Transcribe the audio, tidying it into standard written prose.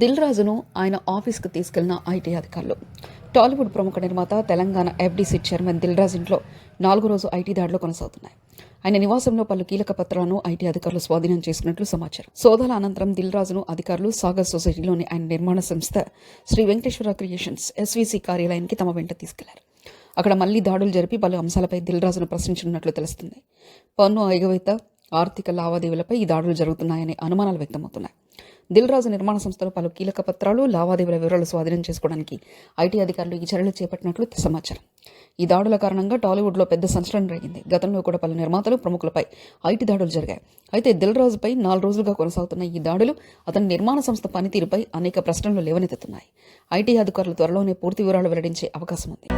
దిల్ రాజును ఆయన ఆఫీస్కు తీసుకెళ్లిన ఐటీ అధికారులు. టాలీవుడ్ ప్రముఖ నిర్మాత, తెలంగాణ ఎఫ్డీసీ చైర్మన్ దిల్ రాజు ఇంట్లో 4వ రోజు ఐటీ దాడులు కొనసాగుతున్నాయి. ఆయన నివాసంలో పలు కీలక పత్రాలను ఐటీ అధికారులు స్వాధీనం చేసుకున్నట్లు సమాచారం. సోదాల అనంతరం దిల్ రాజును అధికారులు సాగర్ సొసైటీలోని ఆయన నిర్మాణ సంస్థ శ్రీ వెంకటేశ్వర క్రియేషన్స్ ఎస్వీసీ కార్యాలయానికి తమ వెంట తీసుకెళ్లారు. అక్కడ మళ్లీ దాడులు జరిపి పలు అంశాలపై దిల్ రాజును ప్రశ్నించనున్నట్లు తెలుస్తుంది. పన్ను ఎగవేత, ఆర్థిక లావాదేవీలపై ఈ దాడులు జరుగుతున్నాయనే అనుమానాలు వ్యక్తమవుతున్నాయి. దిల్ రాజు నిర్మాణ సంస్థలో పలు కీలక పత్రాలు, లావాదేవీల వివరాలు స్వాధీనం చేసుకోవడానికి ఐటీ అధికారులు ఈ చర్యలు చేపట్టినట్లు సమాచారం. ఈ దాడుల కారణంగా టాలీవుడ్లో పెద్ద సంచలనం రేగింది. గతంలో కూడా పలు నిర్మాతలు, ప్రముఖులపై ఐటీ దాడులు జరిగాయి. అయితే దిల్ రాజుపై 4 రోజులుగా కొనసాగుతున్న ఈ దాడులు అతని నిర్మాణ సంస్థ పనితీరుపై అనేక ప్రశ్నలు లేవనెత్తుతున్నాయి. ఐటీ అధికారులు త్వరలోనే పూర్తి వివరాలు వెల్లడించే అవకాశం ఉంది.